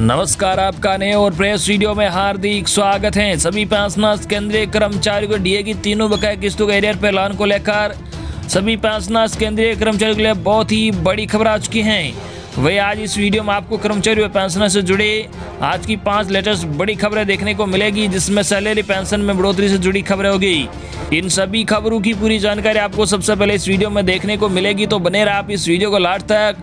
नमस्कार, आपका नए और प्रेस वीडियो में हार्दिक स्वागत है। सभी पेंशनर्स केंद्रीय कर्मचारियों को डीए की तीनों बकाया किस्तों के एरियर पे ऐलान को लेकर सभी पेंशनर्स केंद्रीय कर्मचारियों के लिए बहुत ही बड़ी खबर आ चुकी हैं। वही आज इस वीडियो में आपको कर्मचारियों व पेंशनर से जुड़े आज की 5 लेटेस्ट बड़ी खबरें देखने को मिलेगी, जिसमें सैलरी पेंशन में बढ़ोतरी से जुड़ी खबरें होगी। इन सभी खबरों की पूरी जानकारी आपको सबसे पहले इस वीडियो में देखने को मिलेगी, तो बने रहे आप इस वीडियो को लास्ट तक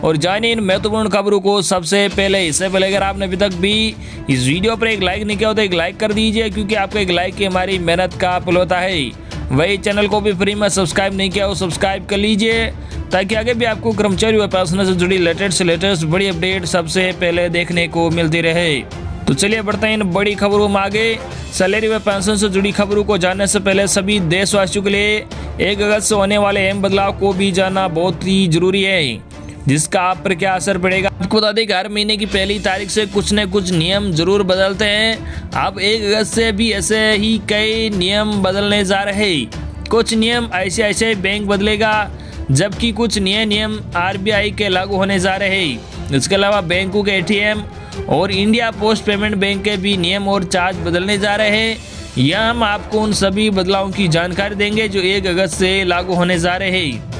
और जानिए इन महत्वपूर्ण खबरों को सबसे पहले। इससे पहले अगर आपने अभी तक भी इस वीडियो पर एक लाइक नहीं किया हो तो एक लाइक कर दीजिए, क्योंकि आपका एक लाइक ही हमारी मेहनत का फल होता है। वही चैनल को भी फ्री में सब्सक्राइब नहीं किया हो सब्सक्राइब कर लीजिए, ताकि आगे भी आपको कर्मचारी व पेंशनर से जुड़ी लेटेस्ट बड़ी अपडेट सबसे पहले देखने को मिलती रहे। तो चलिए बढ़ते हैं इन बड़ी खबरों में आगे। सैलरी व पेंशन से जुड़ी खबरों को जानने से पहले सभी देशवासियों के लिए 1 अगस्त से होने वाले अहम बदलाव को भी जानना बहुत ही जरूरी है, जिसका आप पर क्या असर पड़ेगा। आपको बता दें कि हर महीने की पहली तारीख से कुछ न कुछ नियम जरूर बदलते हैं। अब 1 अगस्त से भी ऐसे ही कई नियम बदलने जा रहे हैं। कुछ नियम आईसीआईसीआई बैंक बदलेगा, जबकि कुछ नए नियम आरबीआई के लागू होने जा रहे हैं। इसके अलावा बैंकों के एटीएम और इंडिया पोस्ट पेमेंट बैंक के भी नियम और चार्ज बदलने जा रहे हैं। यहाँ हम आपको उन सभी बदलावों की जानकारी देंगे जो 1 अगस्त से लागू होने जा रहे हैं।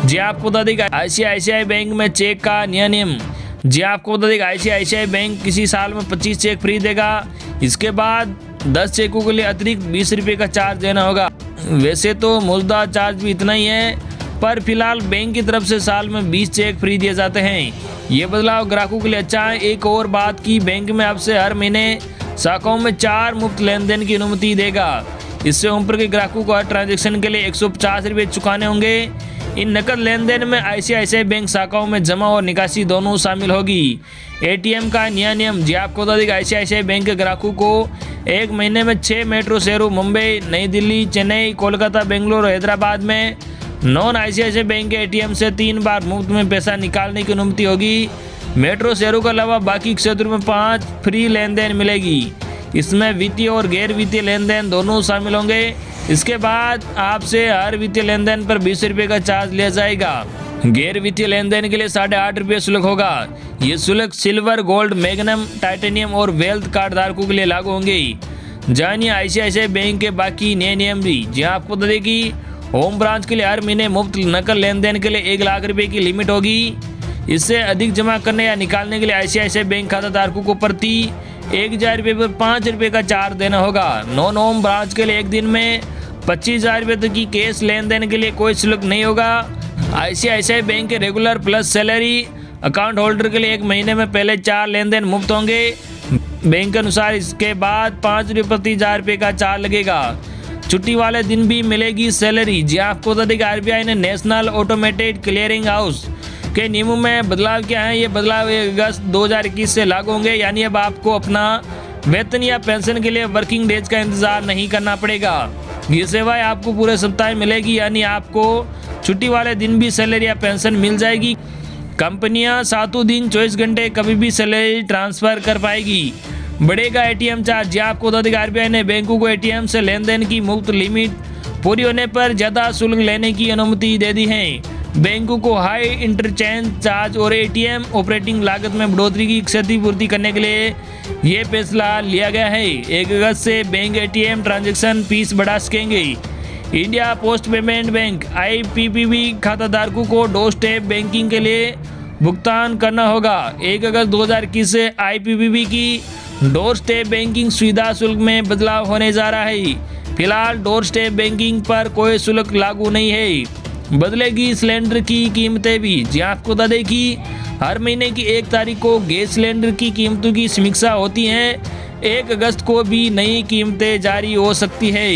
जी आपको बता दें आईसीआईसीआई बैंक में चेक का नया नियम। जी आपको बता दें आईसीआईसीआई बैंक किसी साल में 25 चेक फ्री देगा। इसके बाद 10 चेकों के लिए अतिरिक्त 20 रुपये का चार्ज देना होगा। वैसे तो मौजूदा चार्ज भी इतना ही है, पर फिलहाल बैंक की तरफ से साल में 20 चेक फ्री दिए जाते हैं। ये बदलाव ग्राहकों के लिए अच्छा है। एक और बात की बैंक में अब से हर महीने शाखाओं में 4 मुफ्त लेन देन की अनुमति देगा। इससे ऊपर के ग्राहकों को हर ट्रांजेक्शन के लिए 150 रुपये चुकाने होंगे। इन नकद लेन देन में आईसीआईसीआई बैंक शाखाओं में जमा और निकासी दोनों शामिल होगी। एटीएम का नया नियम। जी आपको बता दें आईसीआईसीआई बैंक के ग्राहकों को 1 महीने में 6 मेट्रो शहरों मुंबई, नई दिल्ली, चेन्नई, कोलकाता, बेंगलुरु और हैदराबाद में नॉन आईसीआईसीआई बैंक के एटीएम से 3 बार मुफ्त में पैसा निकालने की अनुमति होगी। मेट्रो शहरों के अलावा बाकी क्षेत्रों में 5 फ्री लेन देन मिलेगी। इसमें वित्तीय और गैर वित्तीय लेन देन दोनों शामिल होंगे। इसके बाद आपसे हर वित्तीय लेन देन पर 20 रुपये का चार्ज लिया जाएगा। गैर वित्तीय लेन देन के लिए 8.5 रुपये शुल्क होगा। ये शुल्क सिल्वर, गोल्ड, मैग्नम, टाइटेनियम और वेल्थ कार्ड धारकों के लिए लागू होंगे। जानिए आईसीआईसीआई बैंक के बाकी नए नियम भी। जहाँ आपको बता दें कि होम ब्रांच के लिए हर महीने मुफ्त नकल लेन देन के लिए 1 लाख रुपये की लिमिट होगी। इससे अधिक जमा करने या निकालने के लिए आईसीआईसीआई बैंक खाता धारकों को प्रति 1,000 रुपये पर 5 रुपये का चार्ज देना होगा। नॉन होम ब्रांच के लिए एक दिन में 25,000 रुपये तक की कैश लेन देन के लिए कोई शुल्क नहीं होगा। आईसीआईसीआई बैंक के regular plus salary account holder के लिए 1 महीने में पहले 4 लेन देन मुफ्त होंगे। बैंक के अनुसार इसके बाद 5 रुपये प्रति 1,000 रुपये का चार्ज लगेगा। छुट्टी वाले दिन भी मिलेगी सैलरी। जी आपको बता दें कि आरबीआई ने नेशनल ऑटोमेटेड क्लियरिंग हाउस के नियमों में बदलाव किया है। ये बदलाव 1 अगस्त 2021 से लागू होंगे, यानी अब आपको अपना वेतन या पेंशन के लिए वर्किंग डेज का इंतजार नहीं करना पड़ेगा। ये सेवाएं आपको पूरे सप्ताह मिलेगी, यानी आपको छुट्टी वाले दिन भी सैलरी या पेंशन मिल जाएगी। कंपनियां 7 दिन 24 घंटे कभी भी सैलरी ट्रांसफर कर पाएगी। बढ़ेगा एटीएम चार्ज। आपको बता दें आरबीआई ने बैंकों को एटीएम से लेन देन की मुफ्त लिमिट पूरी होने पर ज्यादा शुल्क लेने की अनुमति दे दी है। बैंकों को हाई इंटरचेंज चार्ज और एटीएम ऑपरेटिंग लागत में बढ़ोतरी की क्षतिपूर्ति करने के लिए ये फैसला लिया गया है। 1 अगस्त से बैंक एटीएम ट्रांजैक्शन फीस बढ़ा सकेंगे। India post payment bank IPPB खाता धारकों को डोर स्टेप बैंकिंग के लिए भुगतान करना होगा। 1 अगस्त 2021 से आईपीपीबी की डोर स्टेप बैंकिंग सुविधा शुल्क में बदलाव होने जा रहा है। फिलहाल डोर स्टेप बैंकिंग पर कोई शुल्क लागू नहीं है। बदलेगी सिलेंडर की कीमतें भी। जी आपको बता दें कि हर महीने की 1 तारीख को गैस सिलेंडर की कीमतों की समीक्षा होती है। 1 अगस्त को भी नई कीमतें जारी हो सकती है।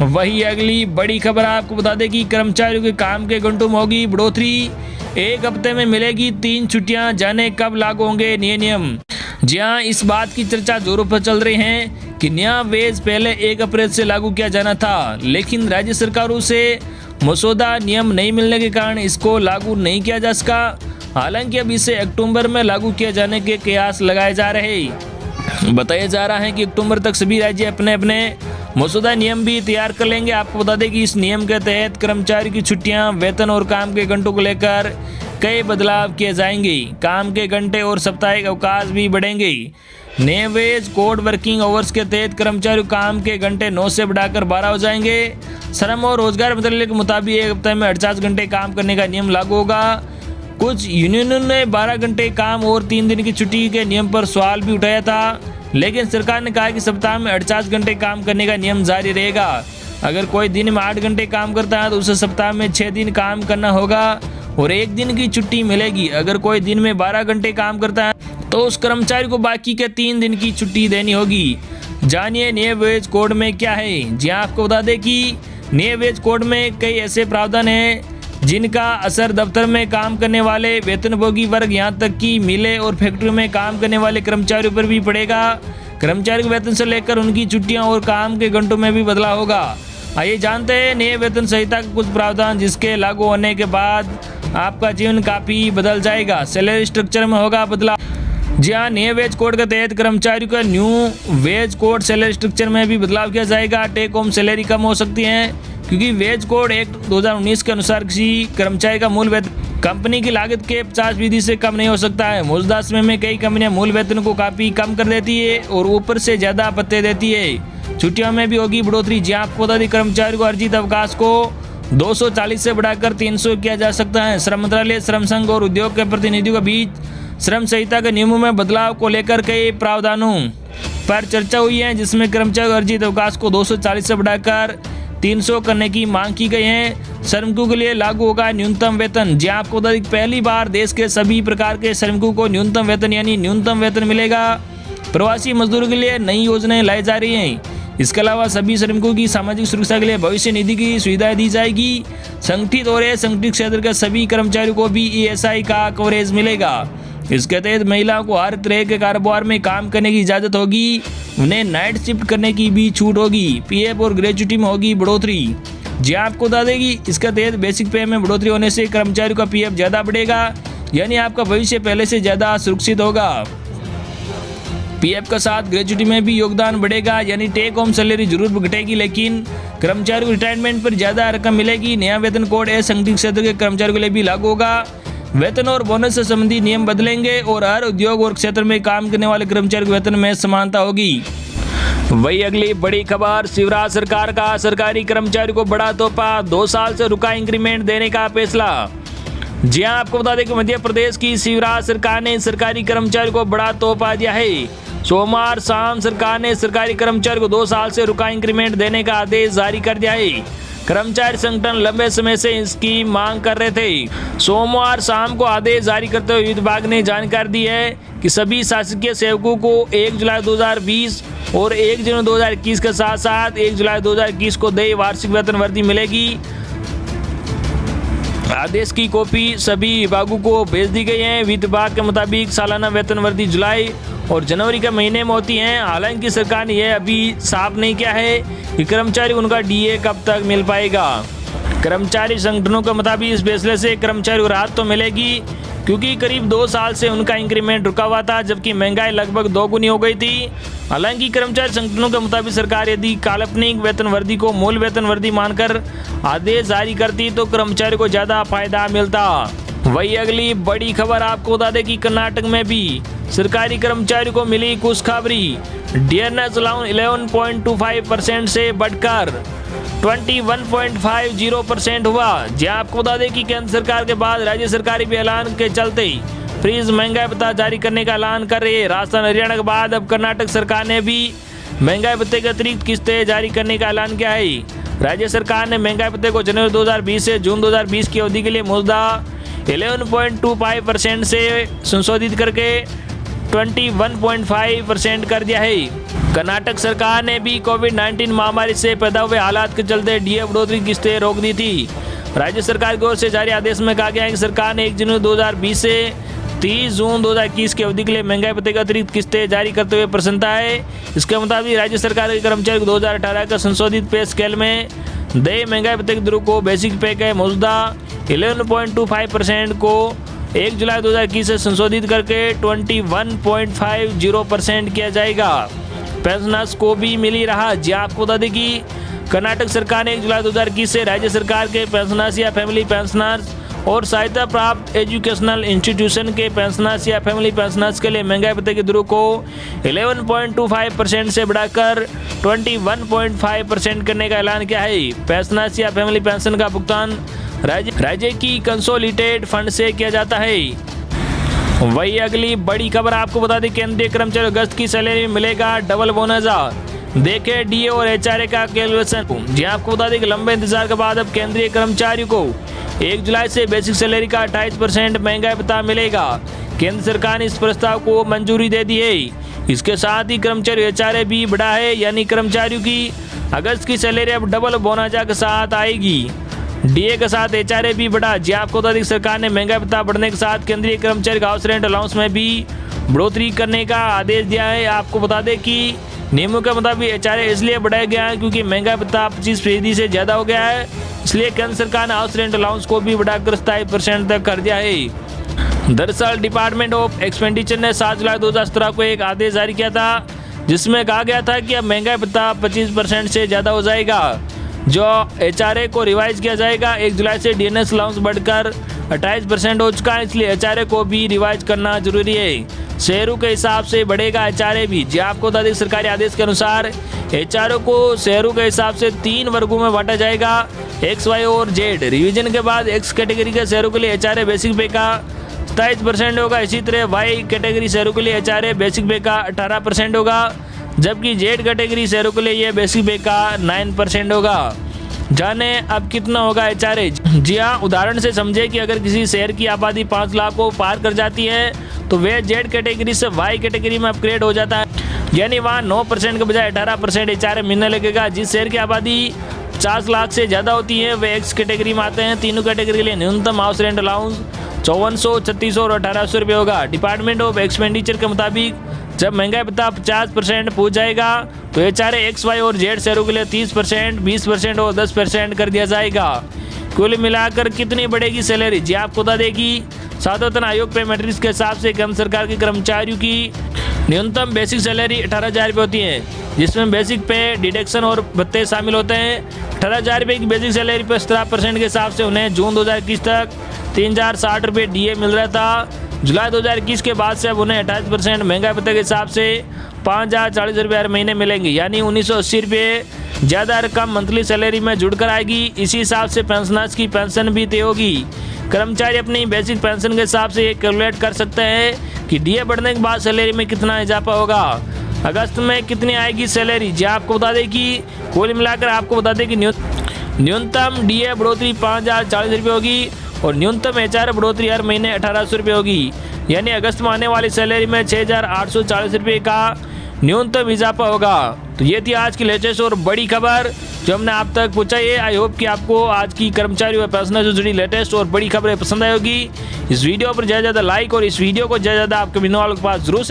वही अगली बड़ी खबर आपको बता दें कि कर्मचारियों के काम के घंटों में होगी बढ़ोतरी। 1 हफ्ते में मिलेगी 3 छुट्टियां। जाने कब लागू होंगे नए नियम। जी हाँ, इस बात की चर्चा जोरों पर चल रही है कि नया वेज पहले 1 अप्रैल से लागू किया जाना था, लेकिन राज्य सरकारों से मसौदा नियम नहीं मिलने के कारण इसको लागू नहीं किया जा सका। हालांकि अब इसे अक्टूबर में लागू किए जाने के कयास लगाए जा रहे हैं। बताया जा रहा है कि अक्टूबर तक सभी राज्य अपने अपने मसौदा नियम भी तैयार कर लेंगे। आपको बता दें कि इस नियम के तहत कर्मचारी की छुट्टियां, वेतन और काम के घंटों को लेकर कई बदलाव किए जाएंगे। काम के घंटे और साप्ताहिक अवकाश भी बढ़ेंगे। नए वेज कोड वर्किंग आवर्स के तहत कर्मचारियों काम के घंटे 9 से बढ़ाकर 12 हो जाएंगे। श्रम और रोजगार मंत्रालय के मुताबिक एक हफ्ते में 48 घंटे काम करने का नियम लागू होगा। कुछ यूनियनों ने 12 घंटे काम और 3 दिन की छुट्टी के नियम पर सवाल भी उठाया था, लेकिन सरकार ने कहा कि सप्ताह में 48 घंटे काम करने का नियम जारी रहेगा। अगर कोई दिन में 8 घंटे काम करता है तो उसे सप्ताह में 6 दिन काम करना होगा और 1 दिन की छुट्टी मिलेगी। अगर कोई दिन में 12 घंटे काम करता है तो उस कर्मचारी को बाकी के 3 दिन की छुट्टी देनी होगी। जानिए नए वेज कोड में क्या है। जी आपको बता दें कि नए वेज कोड में कई ऐसे प्रावधान हैं जिनका असर दफ्तर में काम करने वाले वेतनभोगी वर्ग यहाँ तक कि मिलें और फैक्ट्री में काम करने वाले कर्मचारियों पर भी पड़ेगा। कर्मचारी के वेतन से लेकर उनकी छुट्टियां और काम के घंटों में भी बदलाव होगा। आइए जानते हैं नए वेतन संहिता के कुछ प्रावधान जिसके लागू होने के बाद आपका जीवन काफ़ी बदल जाएगा। सैलरी स्ट्रक्चर में होगा बदलाव। जी हाँ, नए वेज कोड के तहत कर्मचारियों का new ways code salary structure में भी बदलाव किया जाएगा। टेक होम सैलरी कम हो सकती है क्योंकि वेज कोड एक्ट 2019 के अनुसार किसी कर्मचारी का मूल वेतन कंपनी की लागत के 50% से कम नहीं हो सकता है। मौजूदा समय में कई कंपनियां मूल वेतन को काफ़ी कम कर देती है और ऊपर से ज़्यादा भत्ते देती है। छुट्टियों में भी होगी बढ़ोतरी। जी आपको बता दें कर्मचारी को अर्जित अवकाश को 240 से बढ़ाकर 300 किया जा सकता है। श्रम मंत्रालय, श्रम संघ और उद्योग के प्रतिनिधियों के बीच श्रम संहिता के नियमों में बदलाव को लेकर कई प्रावधानों पर चर्चा हुई है, जिसमें कर्मचारी को अर्जित अवकाश को 240 से बढ़ाकर 300 करने की मांग की गई है। श्रमिकों के लिए लागू होगा न्यूनतम वेतन। जी आपको बता दें पहली बार देश के सभी प्रकार के श्रमिकों को न्यूनतम वेतन यानी न्यूनतम वेतन मिलेगा। प्रवासी मजदूरों के लिए नई योजनाएं लाई जा रही हैं। इसके अलावा सभी श्रमिकों की सामाजिक सुरक्षा के लिए भविष्य निधि की सुविधाएं दी जाएगी। संगठित और असंगठित क्षेत्र के सभी कर्मचारियों को भी ESI का कवरेज मिलेगा। इसके तहत महिलाओं को हर तरह के कारोबार में काम करने की इजाज़त होगी। उन्हें नाइट शिफ्ट करने की भी छूट होगी। PF और ग्रेच्युटी में होगी बढ़ोतरी। जी आपको बता दें कि इसके तहत बेसिक पे में बढ़ोतरी होने से कर्मचारियों का PF ज़्यादा बढ़ेगा, यानी आपका भविष्य पहले से ज़्यादा सुरक्षित होगा। PF के साथ ग्रेच्युटी में भी योगदान बढ़ेगा, यानी टेक होम सैलरी जरूर घटेगी लेकिन कर्मचारी को रिटायरमेंट पर ज़्यादा रकम मिलेगी। नया वेतन कोड असंगठित क्षेत्र के कर्मचारियों के लिए भी लागू होगा। वेतन और बोनस से संबंधी नियम बदलेंगे और हर उद्योग और क्षेत्र में काम करने वाले कर्मचारी के वेतन में समानता होगी। वही अगली बड़ी खबर, शिवराज सरकार का सरकारी कर्मचारियों को बड़ा तोहफा, 2 साल से रुका इंक्रीमेंट देने का फैसला। जी हां, आपको बता दें कि मध्य प्रदेश की शिवराज सरकार ने सरकारी कर्मचारियों को बड़ा तोहफा दिया है। सोमवार शाम सरकार ने सरकारी कर्मचारियों को 2 साल से रुका इंक्रीमेंट देने का आदेश जारी कर दिया है। कर्मचारी संगठन लंबे समय से इसकी मांग कर रहे थे। सोमवार शाम को आदेश जारी करते हुए विभाग ने जानकारी दी है कि सभी शासकीय सेवकों को 1 जुलाई 2020 और 1 जनवरी 2021 के साथ साथ 1 जुलाई 2021 को देय वार्षिक वेतन वृद्धि मिलेगी। आदेश की कॉपी सभी विभागों को भेज दी गई है। वित्त विभाग के मुताबिक सालाना वेतन वृद्धि जुलाई और जनवरी के महीने में होती हैं। हालांकि सरकार ने यह अभी साफ नहीं किया है कि कर्मचारी उनका DA कब तक मिल पाएगा। कर्मचारी संगठनों के मुताबिक इस फैसले से कर्मचारी को राहत तो मिलेगी क्योंकि करीब 2 साल से उनका इंक्रीमेंट रुका हुआ था, जबकि महंगाई लगभग 2 गुनी हो गई थी। हालांकि कर्मचारी संगठनों के मुताबिक सरकार यदि काल्पनिक वेतन वृद्धि को मूल वेतन वृद्धि मानकर आदेश जारी करती तो कर्मचारी को ज़्यादा फायदा मिलता। वही अगली बड़ी खबर आपको बता दें कि कर्नाटक में भी सरकारी कर्मचारियों को मिली खुशखबरी। डियरनेस अलाउंस 11.25% से बढ़कर 21.50% हुआ। जहां आपको बता दें कि केंद्र सरकार के बाद राज्य सरकारी भी ऐलान के चलते फ्रीज महंगाई भत्ता जारी करने का ऐलान कर रही है। राजस्थान हरियाणा के बाद अब कर्नाटक सरकार ने भी महंगाई भत्ते के अतिरिक्त किस्तें जारी करने का ऐलान किया है। राज्य सरकार ने महंगाई भत्ते को जनवरी 2020 से जून 2020 की अवधि के लिए मौजूदा 11.25% से संशोधित करके 21.5% कर दिया है। कर्नाटक सरकार ने भी कोविड-19 महामारी से पैदा हुए हालात के चलते DA बढ़ोतरी किस्तें रोक दी थी। राज्य सरकार की ओर से जारी आदेश में कहा गया है कि सरकार ने 1 जनवरी 2020 से 30 जून 2021 की अवधि के लिए महंगाई भत्ते के अतिरिक्त किस्तें जारी करते हुए प्रसन्नता है। इसके मुताबिक राज्य सरकार के कर्मचारी को 2018 का संशोधित पे स्केल में देय महंगाई भत्ते की दरों को बेसिक पे के मौजूदा 11.25% को 1 जुलाई 2021 से संशोधित करके 21.50% किया जाएगा। पेंशनर्स को भी मिली राहत। जी आपको बता दें कि कर्नाटक सरकार ने 1 जुलाई 2021 से राज्य सरकार के पेंशनर्स या फैमिली पेंशनर्स और सहायता प्राप्त एजुकेशनल इंस्टीट्यूशन के पेंशनर्स या फैमिली पेंशनर्स के लिए महंगाई भत्ते की दरों को 11.25% से बढ़ाकर 21.5% करने का ऐलान किया है। पेंशनर्स या फैमिली पेंशन का भुगतान राज्य की कंसोलिडेटेड फंड से किया जाता है। वही अगली बड़ी खबर आपको बता दें, केंद्रीय कर्मचारी अगस्त की सैलरी में मिलेगा डबल बोनस। देखें डीए और एचआरए का कैलकुलेशन। जी आपको बता दें कि लंबे इंतजार के बाद अब केंद्रीय कर्मचारियों को 1 जुलाई से बेसिक सैलरी का 28% महंगाई भत्ता मिलेगा। केंद्र सरकार ने इस प्रस्ताव को मंजूरी दे दी है। इसके साथ ही कर्मचारी एचआरए भी बढ़ा है, यानी कर्मचारियों की अगस्त की सैलरी अब डबल बोनस के साथ आएगी। डीए के साथ एचआरए भी बढ़ा। जी आपको बता दें सरकार ने महंगाई भत्ता बढ़ने के साथ केंद्रीय कर्मचारी हाउस रेंट अलाउंस में भी बढ़ोतरी करने का आदेश दिया है। आपको बता दें कि नियमों के मुताबिक एचआरए इसलिए बढ़ाया गया है क्योंकि महंगाई भत्ता 25% से ज़्यादा हो गया है, इसलिए केंद्र सरकार ने हाउस रेंट अलाउंस को भी बढ़ाकर 27% तक कर दिया है। दरअसल डिपार्टमेंट ऑफ एक्सपेंडिचर ने 7 जुलाई 2017 को एक आदेश जारी किया था, जिसमें कहा गया था कि अब महंगाई भत्ता 25% से ज़्यादा हो जाएगा। जो एचआरए को रिवाइज किया जाएगा। 1 जुलाई से डीएनएस अलाउंस बढ़कर 28% हो चुका है, इसलिए एचआरए को भी रिवाइज करना जरूरी है। शहरों के हिसाब से बढ़ेगा एचआरए भी। जी आपको बता दें सरकारी आदेश के अनुसार एचआरए को शहरों के हिसाब से 3 वर्गों में बांटा जाएगा, एक्स, वाई और जेड। रिवीजन के बाद एक्स कैटेगरी के शहरों के लिए एचआरए बेसिक पे का 27% होगा। इसी तरह वाई कैटेगरी शहरों के लिए एचआरए बेसिक पे का 18% होगा, जबकि जेड कैटेगरी शहरों के लिए यह बेसिक पे का 9% होगा। जाने अब कितना होगा एचआरए। जी हाँ, उदाहरण से समझे कि अगर किसी शहर की आबादी 5 लाख को पार कर जाती है तो वह जेड कैटेगरी से वाई कैटेगरी में अपग्रेड हो जाता है, यानी वहाँ 9% के बजाय 18% एचआरए मिलने लगेगा। जिस शहर की आबादी 50 लाख से ज़्यादा होती है वे एक्स कैटेगरी में आते हैं। तीनों कैटेगरी के लिए न्यूनतम हाउस रेंट अलाउंस 5400, 3600 और 1800 रुपये होगा। डिपार्टमेंट ऑफ एक्सपेंडिचर के मुताबिक जब महंगाई भत्ता 50% पहुँच जाएगा तो एचआरए एक्स, वाई और जेड शहरों के लिए 30%, 20% और 10% कर दिया जाएगा। कुल मिलाकर कितनी बढ़ेगी सैलरी। जी आपको बता दें कि सातवां आयोग पे मैट्रिक्स के हिसाब से केंद्र सरकार के कर्मचारियों की न्यूनतम बेसिक सैलरी 18,000 रुपये होती है, जिसमें बेसिक पे डिडक्शन और भत्ते शामिल होते हैं। 18,000 रुपये की बेसिक सैलरी पर 17% के हिसाब से उन्हें जून 2021 तक 3,060 रुपये डीए मिल रहा था। जुलाई 2021 के बाद से अब उन्हें 28% महंगाई भत्ते के हिसाब से 5,040 रुपये हर महीने मिलेंगे, यानी 1980 रुपये ज़्यादा रकम मंथली सैलरी में जुड़कर आएगी। इसी हिसाब से पेंशनर्स की पेंशन भी तय होगी। कर्मचारी अपनी बेसिक पेंशन के हिसाब से ये कैलकुलेट कर सकते हैं कि डीए बढ़ने के बाद सैलरी में कितना इजाफा होगा, अगस्त में कितनी आएगी सैलरी। जी आपको बता दें कि कुल मिलाकर आपको बता दें कि न्यूनतम डीए बढ़ोतरी 5,040 रुपये होगी और न्यूनतम एचआरए बढ़ोतरी हर महीने 1,800 रुपये होगी, यानी अगस्त में आने वाली सैलरी में 6,840 रुपये का न्यूनतम इजाफा होगा। तो ये थी आज की लेटेस्ट और बड़ी खबर जो हमने आप तक पहुंचाई है। आई होप कि आपको आज की कर्मचारी व पेंशनर से जुड़ी लेटेस्ट और बड़ी खबरें पसंद आई होगी। इस वीडियो पर ज़्यादा लाइक और इस वीडियो को ज़्यादा आपके मिलने वालों के पास जरूर